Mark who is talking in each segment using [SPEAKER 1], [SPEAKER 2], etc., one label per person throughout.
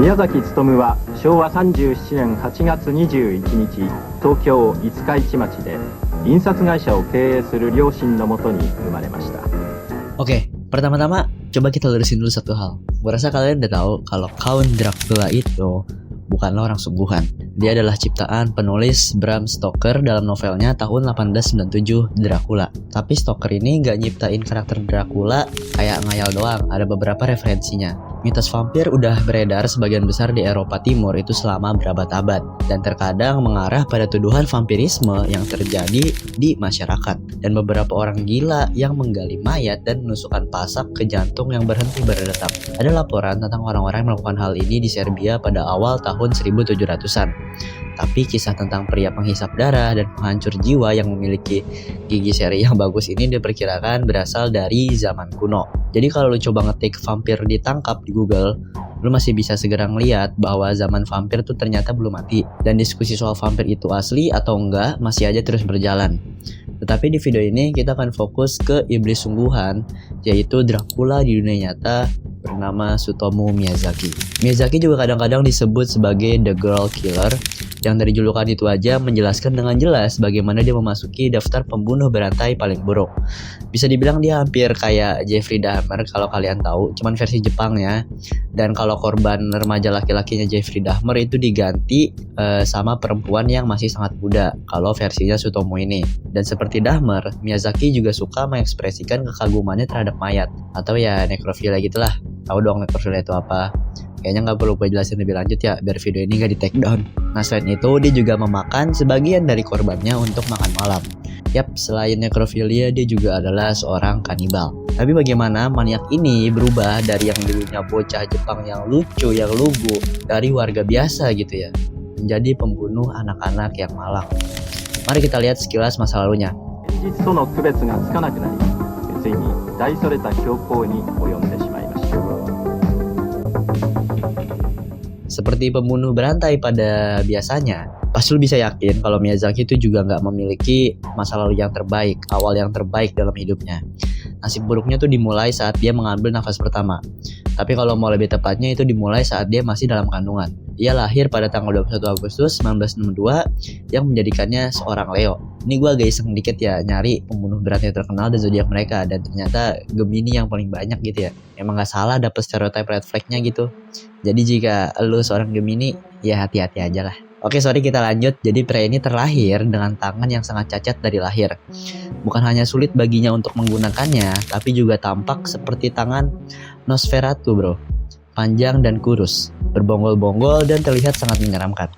[SPEAKER 1] 宮崎勉は昭和37年8月21日、東京五日市町で印刷会社を経営する両親のもとに生まれました。
[SPEAKER 2] Oke, pertama-tama coba kita lurusin dulu satu hal. Gua rasa kalian udah tahu kalau Count Dracula itu bukanlah orang sungguhan. Dia adalah ciptaan penulis Bram Stoker dalam novelnya tahun 1897 Dracula. Tapi Stoker ini gak nyiptain karakter Dracula kayak ngayal doang, ada beberapa referensinya. Mitos vampir udah beredar sebagian besar di Eropa Timur itu selama berabad-abad, dan terkadang mengarah pada tuduhan vampirisme yang terjadi di masyarakat, dan beberapa orang gila yang menggali mayat dan menusukkan pasak ke jantung yang berhenti berdetak. Ada laporan tentang orang-orang yang melakukan hal ini di Serbia pada awal tahun 1700-an. Tapi kisah tentang pria penghisap darah dan penghancur jiwa yang memiliki gigi seri yang bagus ini diperkirakan berasal dari zaman kuno. Jadi kalau lu coba ngetik vampir ditangkap di Google, lu masih bisa segera ngeliat bahwa zaman vampir tuh ternyata belum mati. Dan diskusi soal vampir itu asli atau enggak masih aja terus berjalan. Tetapi di video ini kita akan fokus ke iblis sungguhan, yaitu Dracula di dunia nyata bernama Tsutomu Miyazaki. Miyazaki juga kadang-kadang disebut sebagai The Girl Killer, yang dari julukan itu aja menjelaskan dengan jelas bagaimana dia memasuki daftar pembunuh berantai paling buruk. Bisa dibilang dia hampir kayak Jeffrey Dahmer kalau kalian tahu, cuman versi Jepangnya. Dan kalau korban remaja laki-lakinya Jeffrey Dahmer itu diganti sama perempuan yang masih sangat muda kalau versinya Tsutomu ini. Dan seperti Dahmer, Miyazaki juga suka mengekspresikan kekagumannya terhadap mayat, atau ya nekrofilia gitulah. Tahu dong nekrofilia itu apa? Kayaknya gak perlu gue jelasin lebih lanjut ya, biar video ini gak di take down. Nah selain itu, dia juga memakan sebagian dari korbannya untuk makan malam. Yap, selain nekrofilia, dia juga adalah seorang kanibal. Tapi bagaimana maniak ini berubah dari yang dulunya bocah Jepang yang lucu, yang lugu, dari warga biasa gitu ya, menjadi pembunuh anak-anak yang malang. Mari kita lihat sekilas masa lalunya. Seperti pembunuh berantai pada biasanya, pasti lu bisa yakin kalau Miyazaki itu juga nggak memiliki masa lalu yang terbaik, awal yang terbaik dalam hidupnya. Nasib buruknya tuh dimulai saat dia mengambil nafas pertama. Tapi kalau mau lebih tepatnya itu dimulai saat dia masih dalam kandungan. Ia lahir pada tanggal 21 Agustus 1962 yang menjadikannya seorang Leo. Ini gue agak iseng dikit ya nyari pembunuh berantai terkenal dan zodiak mereka, dan ternyata Gemini yang paling banyak gitu ya. Emang gak salah dapet stereotype red flag-nya gitu. Jadi jika lu seorang Gemini, ya hati-hati aja lah. Oke, sorry, kita lanjut. Jadi pria ini terlahir dengan tangan yang sangat cacat dari lahir. Bukan hanya sulit baginya untuk menggunakannya, tapi juga tampak seperti tangan Nosferatu bro. Panjang dan kurus, berbonggol-bonggol dan terlihat sangat menyeramkan.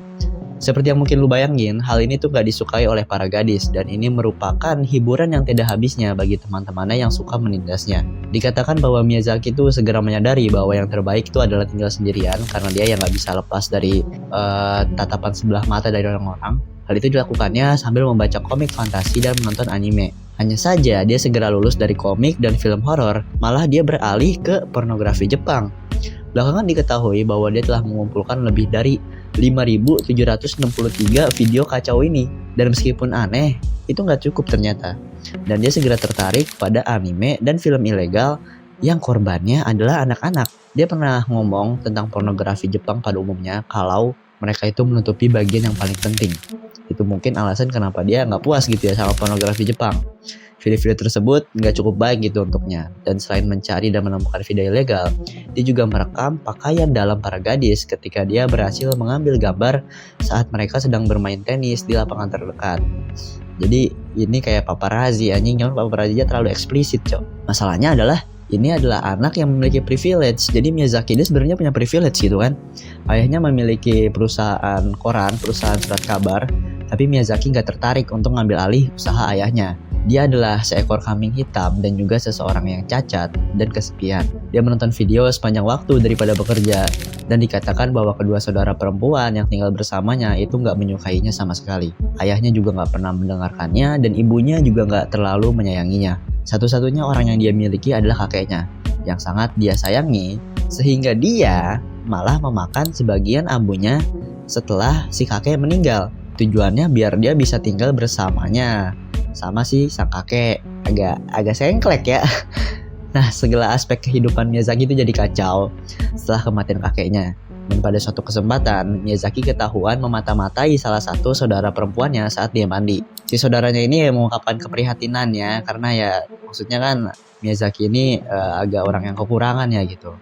[SPEAKER 2] Seperti yang mungkin lu bayangin, hal ini tuh gak disukai oleh para gadis, dan ini merupakan hiburan yang tidak habisnya bagi teman-temannya yang suka menindasnya. Dikatakan bahwa Miyazaki tuh segera menyadari bahwa yang terbaik itu adalah tinggal sendirian, karena dia yang gak bisa lepas dari tatapan sebelah mata dari orang-orang. Hal itu dilakukannya sambil membaca komik fantasi dan menonton anime. Hanya saja dia segera lulus dari komik dan film horor, malah dia beralih ke pornografi Jepang. Belakangan diketahui bahwa dia telah mengumpulkan lebih dari 5.763 video kacau ini. Dan meskipun aneh, itu gak cukup ternyata. Dan dia segera tertarik pada anime dan film ilegal yang korbannya adalah anak-anak. Dia pernah ngomong tentang pornografi Jepang pada umumnya kalau mereka itu menutupi bagian yang paling penting. Itu mungkin alasan kenapa dia gak puas gitu ya sama pornografi Jepang. Video-video tersebut nggak cukup baik gitu untuknya. Dan selain mencari dan menemukan video ilegal, dia juga merekam pakaian dalam para gadis ketika dia berhasil mengambil gambar saat mereka sedang bermain tenis di lapangan terdekat. Jadi ini kayak paparazzi, anjing, nyaman paparazzinya terlalu eksplisit cok. Masalahnya adalah ini adalah anak yang memiliki privilege. Jadi Miyazaki ini sebenarnya punya privilege gitu kan. Ayahnya memiliki perusahaan koran, perusahaan surat kabar, tapi Miyazaki nggak tertarik untuk ngambil alih usaha ayahnya. Dia adalah seekor kambing hitam dan juga seseorang yang cacat dan kesepian. Dia menonton video sepanjang waktu daripada bekerja, dan dikatakan bahwa kedua saudara perempuan yang tinggal bersamanya itu nggak menyukainya sama sekali. Ayahnya juga nggak pernah mendengarkannya, dan ibunya juga nggak terlalu menyayanginya. Satu-satunya orang yang dia miliki adalah kakeknya, yang sangat dia sayangi, sehingga dia malah memakan sebagian ambunya setelah si kakek meninggal. Tujuannya biar dia bisa tinggal bersamanya sama si sang kakek. Agak sengklek ya. Nah, segala aspek kehidupan Miyazaki itu jadi kacau setelah kematian kakeknya. Dan pada suatu kesempatan, Miyazaki ketahuan memata-matai salah satu saudara perempuannya saat dia mandi. Si saudaranya ini mengungkapkan keprihatinannya karena ya maksudnya kan Miyazaki ini agak orang yang kekurangan ya gitu.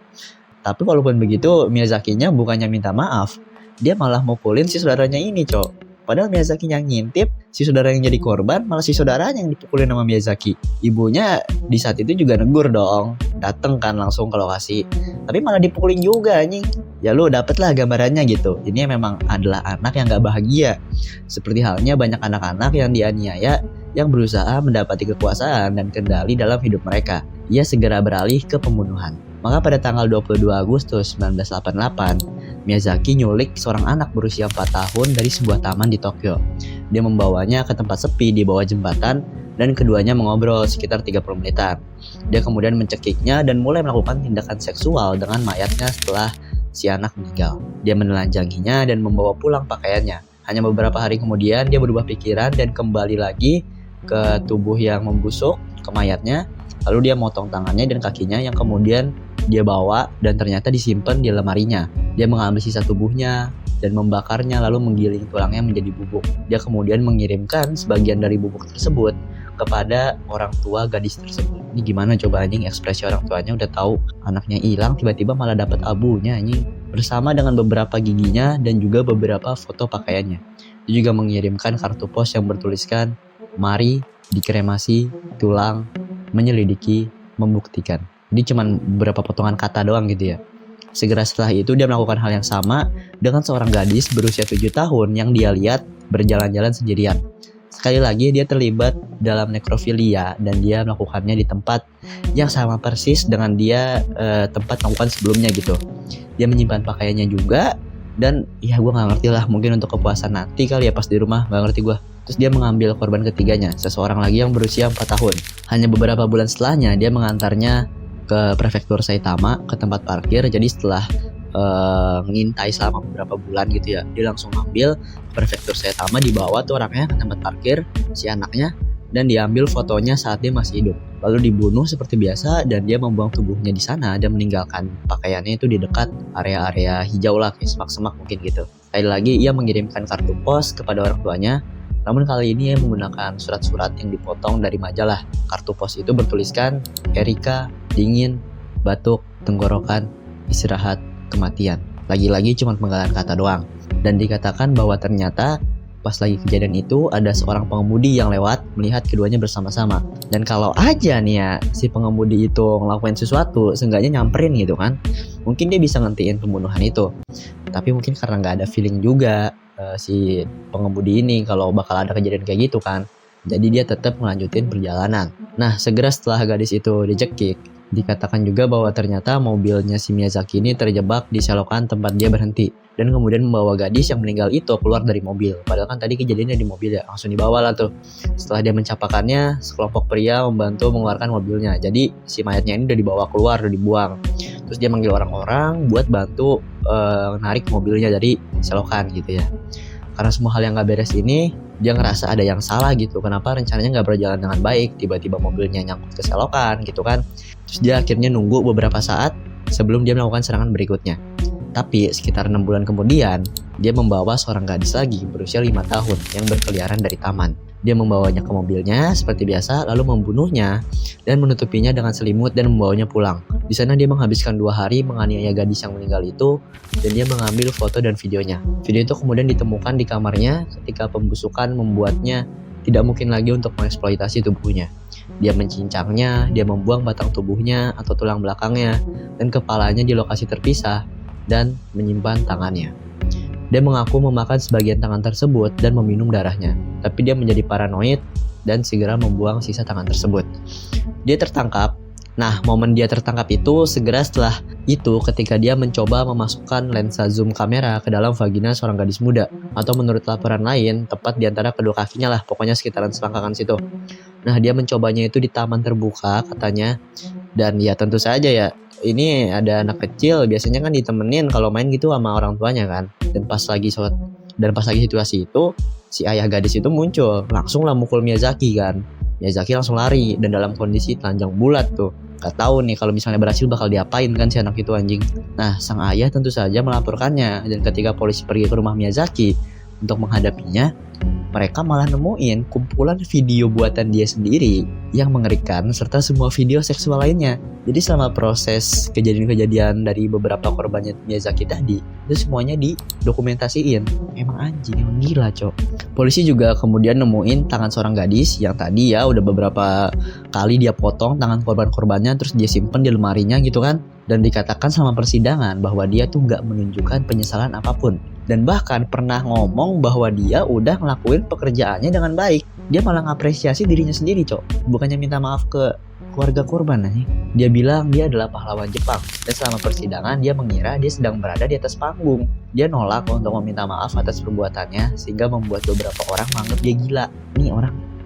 [SPEAKER 2] Tapi walaupun begitu, Miyazakinya bukannya minta maaf, dia malah mukulin si saudaranya ini, Cok. Padahal Miyazaki yang ngintip, si saudara yang jadi korban, malah si saudaranya yang dipukulin sama Miyazaki. Ibunya di saat itu juga negur dong, dateng kan langsung ke lokasi. Tapi malah dipukulin juga anjing. Ya lu dapet lah gambarannya gitu. Ini memang adalah anak yang gak bahagia. Seperti halnya banyak anak-anak yang dianiaya, yang berusaha mendapati kekuasaan dan kendali dalam hidup mereka. Ia segera beralih ke pembunuhan. Maka pada tanggal 22 Agustus 1988, Miyazaki nyulik seorang anak berusia 4 tahun dari sebuah taman di Tokyo. Dia membawanya ke tempat sepi di bawah jembatan dan keduanya mengobrol sekitar 30 menitan. Dia kemudian mencekiknya dan mulai melakukan tindakan seksual dengan mayatnya setelah si anak meninggal. Dia menelanjanginya dan membawa pulang pakaiannya. Hanya beberapa hari kemudian dia berubah pikiran dan kembali lagi ke tubuh yang membusuk, ke mayatnya. Lalu dia motong tangannya dan kakinya yang kemudian dia bawa dan ternyata disimpan di lemarinya. Dia mengambil sisa tubuhnya dan membakarnya lalu menggiling tulangnya menjadi bubuk. Dia kemudian mengirimkan sebagian dari bubuk tersebut kepada orang tua gadis tersebut. Ini gimana coba anjing, ekspresi orang tuanya udah tahu anaknya hilang tiba-tiba malah dapat abunya anjing. Bersama dengan beberapa giginya dan juga beberapa foto pakaiannya. Dia juga mengirimkan kartu pos yang bertuliskan, "Mari dikremasi, tulang, menyelidiki, membuktikan." Ini cuman beberapa potongan kata doang gitu ya. Segera setelah itu dia melakukan hal yang sama dengan seorang gadis berusia 7 tahun yang dia lihat berjalan-jalan sendirian. Sekali lagi dia terlibat dalam nekrofilia dan dia melakukannya di tempat yang sama persis dengan dia tempat melakukan sebelumnya gitu. Dia menyimpan pakaiannya juga dan ya gue gak ngerti lah, mungkin untuk kepuasan nanti kali ya pas di rumah, gak ngerti gue. Terus dia mengambil korban ketiganya, seseorang lagi yang berusia 4 tahun. Hanya beberapa bulan setelahnya dia mengantarnya ke prefektur Saitama, ke tempat parkir. Jadi setelah ngintai selama beberapa bulan gitu ya, dia langsung ambil prefektur Saitama, dibawa tuh orangnya ke tempat parkir, si anaknya, dan diambil fotonya saat dia masih hidup. Lalu dibunuh seperti biasa dan dia membuang tubuhnya di sana dan meninggalkan pakaiannya itu di dekat area-area hijau lah, kayak semak-semak mungkin gitu. Sekali lagi ia mengirimkan kartu pos kepada orang tuanya. Namun kali ini ia menggunakan surat-surat yang dipotong dari majalah. Kartu pos itu bertuliskan Erika, dingin, batuk, tenggorokan, istirahat, kematian. Lagi-lagi cuma penggalan kata doang. Dan dikatakan bahwa ternyata pas lagi kejadian itu ada seorang pengemudi yang lewat melihat keduanya bersama-sama. Dan kalau aja nih ya si pengemudi itu ngelakuin sesuatu, seenggaknya nyamperin gitu kan, mungkin dia bisa ngentiin pembunuhan itu. Tapi mungkin karena gak ada feeling juga si pengemudi ini kalau bakal ada kejadian kayak gitu kan, jadi dia tetap melanjutin perjalanan. Nah, segera setelah gadis itu dicekik, dikatakan juga bahwa ternyata mobilnya si Miyazaki ini terjebak di selokan tempat dia berhenti dan kemudian membawa gadis yang meninggal itu keluar dari mobil. Padahal kan tadi kejadiannya di mobil ya, langsung dibawa lah tuh. Setelah dia mencapakannya, sekelompok pria membantu mengeluarkan mobilnya. Jadi si mayatnya ini udah dibawa keluar, udah dibuang. Terus dia manggil orang-orang buat bantu narik mobilnya dari selokan gitu ya. Karena semua hal yang gak beres ini, dia ngerasa ada yang salah gitu. Kenapa rencananya gak berjalan dengan baik, tiba-tiba mobilnya nyangkut ke selokan gitu kan. Terus dia akhirnya nunggu beberapa saat sebelum dia melakukan serangan berikutnya. Tapi sekitar 6 bulan kemudian, dia membawa seorang gadis lagi berusia 5 tahun yang berkeliaran dari taman. Dia membawanya ke mobilnya seperti biasa, lalu membunuhnya dan menutupinya dengan selimut dan membawanya pulang. Di sana dia menghabiskan 2 hari menganiaya gadis yang meninggal itu dan dia mengambil foto dan videonya. Video itu kemudian ditemukan di kamarnya ketika pembusukan membuatnya tidak mungkin lagi untuk mengeksploitasi tubuhnya. Dia mencincangnya, dia membuang batang tubuhnya atau tulang belakangnya dan kepalanya di lokasi terpisah dan menyimpan tangannya. Dia mengaku memakan sebagian tangan tersebut dan meminum darahnya, tapi dia menjadi paranoid dan segera membuang sisa tangan tersebut. Dia tertangkap. Nah, momen dia tertangkap itu segera setelah itu ketika dia mencoba memasukkan lensa zoom kamera ke dalam vagina seorang gadis muda, atau menurut laporan lain, tepat di antara kedua kakinya lah, pokoknya sekitaran selangkangan situ. Nah, dia mencobanya itu di taman terbuka katanya, dan ya tentu saja ya, ini ada anak kecil biasanya kan ditemenin kalau main gitu sama orang tuanya kan. Dan pas lagi situasi itu si ayah gadis itu muncul, langsung lah mukul Miyazaki kan. Miyazaki langsung lari dan dalam kondisi telanjang bulat tuh. Gak tahu nih kalau misalnya berhasil bakal diapain kan si anak itu anjing. Nah, sang ayah tentu saja melaporkannya, dan ketika polisi pergi ke rumah Miyazaki untuk menghadapinya, mereka malah nemuin kumpulan video buatan dia sendiri yang mengerikan serta semua video seksual lainnya. Jadi selama proses kejadian-kejadian dari beberapa korbannya Miyazaki tadi, itu semuanya didokumentasiin. Emang anjing, emang gila cok. Polisi juga kemudian nemuin tangan seorang gadis yang tadi ya udah beberapa kali dia potong tangan korban-korbannya, terus dia simpen di lemarinya gitu kan. Dan dikatakan selama persidangan bahwa dia tuh gak menunjukkan penyesalan apapun. Dan bahkan pernah ngomong bahwa dia udah ngelakuin pekerjaannya dengan baik. Dia malah ngapresiasi dirinya sendiri cok, bukannya minta maaf ke keluarga korban nih. Dia bilang dia adalah pahlawan Jepang, dan selama persidangan dia mengira dia sedang berada di atas panggung. Dia nolak untuk meminta maaf atas perbuatannya, sehingga membuat beberapa orang menganggap dia gila.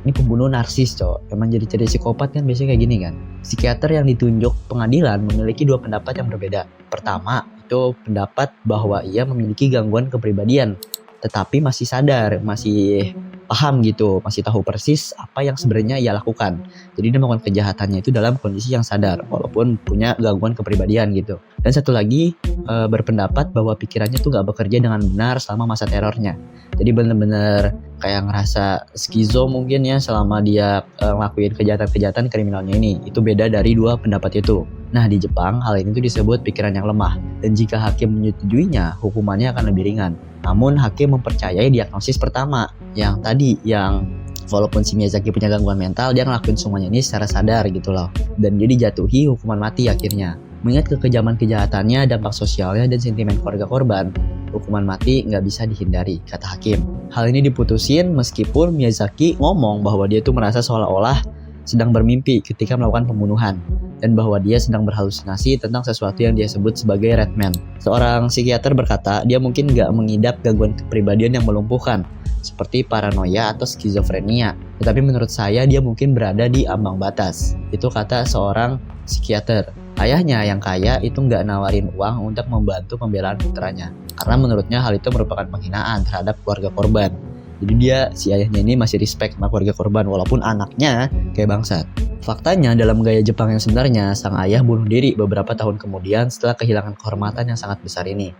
[SPEAKER 2] Ini pembunuh narsis cok, emang jadi psikopat kan biasanya kayak gini kan. Psikiater yang ditunjuk pengadilan memiliki dua pendapat yang berbeda. Pertama, itu pendapat bahwa ia memiliki gangguan kepribadian, tetapi masih sadar, masih paham gitu, masih tahu persis apa yang sebenarnya ia lakukan. Jadi dia melakukan kejahatannya itu dalam kondisi yang sadar, walaupun punya gangguan kepribadian gitu. Dan satu lagi berpendapat bahwa pikirannya tuh gak bekerja dengan benar selama masa terornya. Jadi bener-bener kayak ngerasa skizo mungkin ya selama dia ngelakuin kejahatan-kejahatan kriminalnya ini. Itu beda dari dua pendapat itu. Nah di Jepang hal ini tuh disebut pikiran yang lemah. Dan jika hakim menyetujuinya, hukumannya akan lebih ringan. Namun hakim mempercayai diagnosis pertama, yang tadi yang walaupun si Miyazaki punya gangguan mental, dia ngelakuin semuanya ini secara sadar gitu loh. Dan dia dijatuhi hukuman mati akhirnya. Mengingat kekejaman kejahatannya, dampak sosialnya, dan sentimen keluarga korban, hukuman mati nggak bisa dihindari, kata hakim. Hal ini diputusin meskipun Miyazaki ngomong bahwa dia tuh merasa seolah-olah sedang bermimpi ketika melakukan pembunuhan, dan bahwa dia sedang berhalusinasi tentang sesuatu yang dia sebut sebagai Red Man. Seorang psikiater berkata dia mungkin nggak mengidap gangguan kepribadian yang melumpuhkan, seperti paranoia atau skizofrenia. Tetapi menurut saya dia mungkin berada di ambang batas. Itu kata seorang psikiater. Ayahnya yang kaya itu nggak nawarin uang untuk membantu pembelaan putranya, karena menurutnya hal itu merupakan penghinaan terhadap keluarga korban. Jadi si ayahnya ini masih respect sama keluarga korban walaupun anaknya kayak bangsat. Faktanya dalam gaya Jepang yang sebenarnya, sang ayah bunuh diri beberapa tahun kemudian setelah kehilangan kehormatan yang sangat besar ini.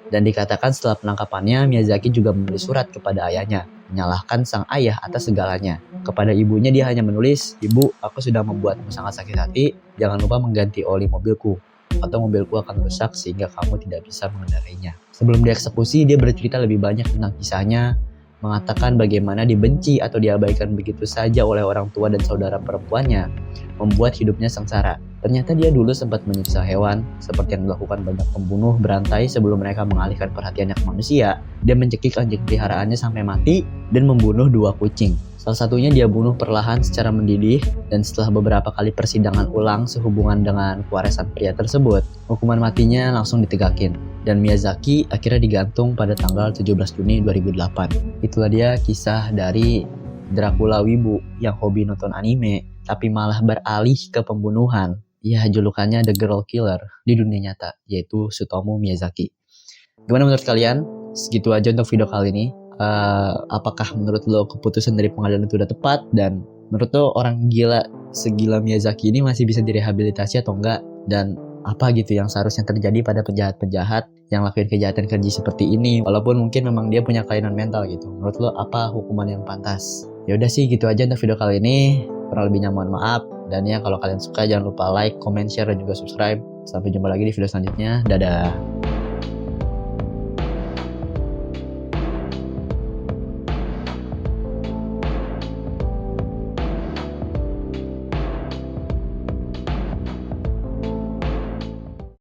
[SPEAKER 2] Dan dikatakan setelah penangkapannya, Miyazaki juga menulis surat kepada ayahnya, menyalahkan sang ayah atas segalanya. Kepada ibunya dia hanya menulis, "Ibu, aku sudah membuatmu sangat sakit hati, jangan lupa mengganti oli mobilku, atau mobilku akan rusak sehingga kamu tidak bisa mengendarainya." Sebelum dieksekusi, dia bercerita lebih banyak tentang kisahnya, mengatakan bagaimana dibenci atau diabaikan begitu saja oleh orang tua dan saudara perempuannya, membuat hidupnya sengsara. Ternyata dia dulu sempat menyiksa hewan, seperti yang dilakukan banyak pembunuh berantai sebelum mereka mengalihkan perhatiannya ke manusia. Dia mencekik anjing peliharaannya sampai mati dan membunuh 2 kucing. Salah satunya dia bunuh perlahan secara mendidih, dan setelah beberapa kali persidangan ulang sehubungan dengan kewarisan pria tersebut, hukuman matinya langsung ditegakin. Dan Miyazaki akhirnya digantung pada tanggal 17 Juni 2008. Itulah dia kisah dari Dracula wibu yang hobi nonton anime, tapi malah beralih ke pembunuhan. Ya, julukannya The Girl Killer di dunia nyata, yaitu Tsutomu Miyazaki. Gimana menurut kalian? Segitu aja untuk video kali ini. Apakah menurut lo keputusan dari pengadilan itu udah tepat, dan menurut lo orang gila segila Miyazaki ini masih bisa direhabilitasi atau enggak, dan apa gitu yang seharusnya terjadi pada penjahat-penjahat yang lakuin kejahatan keji seperti ini walaupun mungkin memang dia punya kelainan mental gitu. Menurut lo apa hukuman yang pantas? Ya udah sih gitu aja untuk video kali ini. Kurang lebihnya mohon maaf, dan ya kalau kalian suka jangan lupa like, comment, share, dan juga subscribe. Sampai jumpa lagi di video selanjutnya. Dadah.